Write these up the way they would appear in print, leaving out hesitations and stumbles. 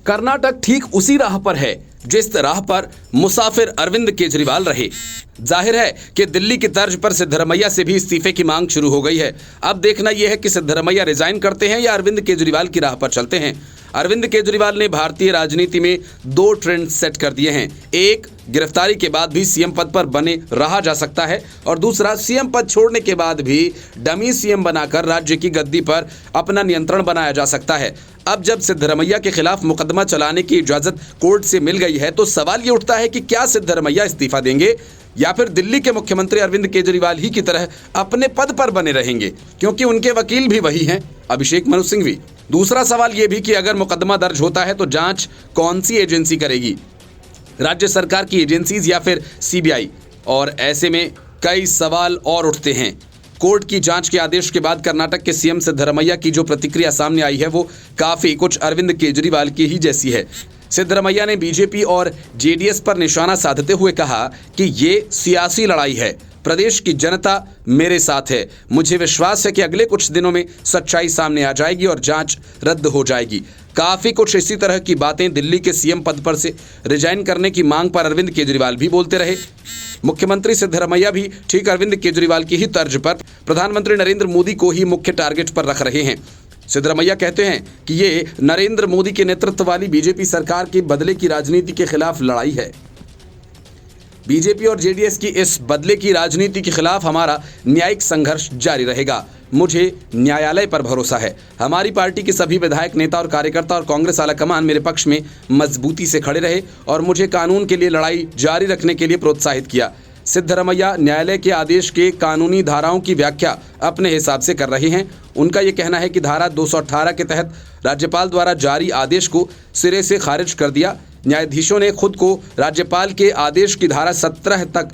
कर्नाटक ठीक उसी राह पर है जिस राह पर मुसाफिर अरविंद केजरीवाल रहे। जाहिर है कि दिल्ली की तर्ज पर सिद्धरमैया से भी इस्तीफे की मांग शुरू हो गई है। अब देखना यह है कि सिद्धरमैया रिजाइन करते हैं या अरविंद केजरीवाल की राह पर चलते हैं। अरविंद केजरीवाल ने भारतीय राजनीति में दो ट्रेंड सेट कर दिए हैं। एक, गिरफ्तारी के बाद भी सीएम पद पर बने रहा जा सकता है, और दूसरा, सीएम पद छोड़ने के बाद भी डमी सीएम बनाकर राज्य की गद्दी पर अपना नियंत्रण बनाया जा सकता है। अब जब सिद्धरमैया के खिलाफ मुकदमा चलाने की इजाजत कोर्ट से मिल गई है तो सवाल ये उठता है कि क्या सिद्धरमैया इस्तीफा देंगे या फिर दिल्ली के मुख्यमंत्री अरविंद केजरीवाल ही की तरह अपने पद पर बने रहेंगे, क्योंकि उनके वकील भी वही हैं, अभिषेक मनु सिंघवी। दूसरा सवाल ये भी कि अगर मुकदमा दर्ज होता है तो जांच कौन सी एजेंसी करेगी, राज्य सरकार की एजेंसीज या फिर सीबीआई। और ऐसे में कई सवाल और उठते हैं। कोर्ट की जांच के आदेश के बाद कर्नाटक के सीएम सिद्धरमैया की जो प्रतिक्रिया सामने आई है वो काफी कुछ अरविंद केजरीवाल की ही जैसी है। सिद्धरमैया ने बीजेपी और जेडीएस पर निशाना साधते हुए कहा कि ये सियासी लड़ाई है, प्रदेश की जनता मेरे साथ है, मुझे विश्वास है कि अगले कुछ दिनों में सच्चाई सामने आ जाएगी और जांच रद्द हो जाएगी। काफी कुछ इसी तरह की बातें दिल्ली के सीएम पद पर से रिजाइन करने की मांग पर अरविंद केजरीवाल भी बोलते रहे। मुख्यमंत्री सिद्धरमैया भी ठीक अरविंद केजरीवाल की ही तर्ज पर प्रधानमंत्री नरेंद्र मोदी को ही मुख्य टारगेट पर रख रहे हैं। सिद्धरमैया कहते हैं कि ये नरेंद्र मोदी के नेतृत्व वाली बीजेपी सरकार की बदले की राजनीति के खिलाफ लड़ाई है। बीजेपी और जेडीएस की इस बदले की राजनीति के खिलाफ हमारा न्यायिक संघर्ष जारी रहेगा। मुझे न्यायालय पर भरोसा है। हमारी पार्टी के सभी विधायक, नेता और कार्यकर्ता और कांग्रेस आलाकमान मेरे पक्ष में मजबूती से खड़े रहे और मुझे कानून के लिए लड़ाई जारी रखने के लिए प्रोत्साहित किया। सिद्धरमैया न्यायालय के आदेश के कानूनी धाराओं की व्याख्या अपने हिसाब से कर रहे हैं। उनका ये कहना है कि धारा 218 के तहत राज्यपाल द्वारा जारी आदेश को सिरे से खारिज कर दिया। न्यायाधीशों ने खुद को राज्यपाल के आदेश की धारा 17 तक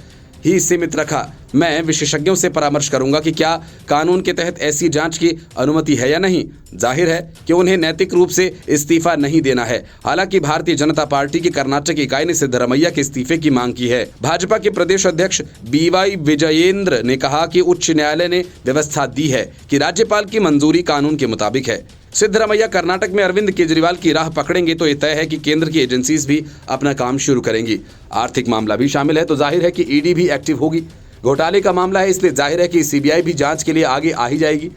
ही सीमित रखा। मैं विशेषज्ञों से परामर्श करूंगा कि क्या कानून के तहत ऐसी जांच की अनुमति है या नहीं। जाहिर है कि उन्हें नैतिक रूप से इस्तीफा नहीं देना है। हालांकि भारतीय जनता पार्टी की कर्नाटक इकाई ने सिद्धरमैया के इस्तीफे की मांग की है। भाजपा के प्रदेश अध्यक्ष BY विजयेंद्र ने कहा कि उच्च न्यायालय ने व्यवस्था दी है कि राज्यपाल की मंजूरी कानून के मुताबिक है। सिद्धरमैया कर्नाटक में अरविंद केजरीवाल की राह पकड़ेंगे तो यह तय है कि केंद्र की एजेंसीज भी अपना काम शुरू करेंगी। आर्थिक मामला भी शामिल है तो जाहिर है कि ईडी भी एक्टिव होगी। घोटाले का मामला है इसलिए जाहिर है कि सीबीआई भी जांच के लिए आगे आ ही जाएगी।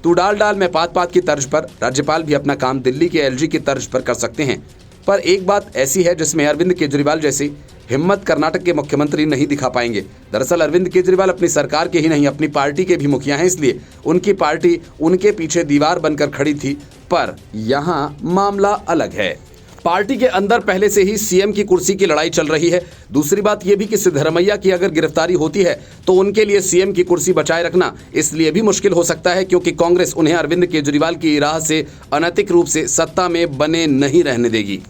तू डाल में पात की तर्ज पर राज्यपाल भी अपना काम दिल्ली के LG की तर्ज पर कर सकते हैं। पर एक बात ऐसी है जिसमें अरविंद केजरीवाल जैसी हिम्मत कर्नाटक के मुख्यमंत्री नहीं दिखा पाएंगे। दरअसल अरविंद केजरीवाल अपनी सरकार के ही नहीं, अपनी पार्टी के भी मुखिया हैं, इसलिए उनकी पार्टी उनके पीछे दीवार बनकर खड़ी थी। पर यहाँ मामला अलग है। पार्टी के अंदर पहले से ही सीएम की कुर्सी की लड़ाई चल रही है। दूसरी बात यह भी कि सिद्धरमैया की अगर गिरफ्तारी होती है तो उनके लिए सीएम की कुर्सी बचाए रखना इसलिए भी मुश्किल हो सकता है क्योंकि कांग्रेस उन्हें अरविंद केजरीवाल की राह से अनैतिक रूप से सत्ता में बने नहीं रहने देगी।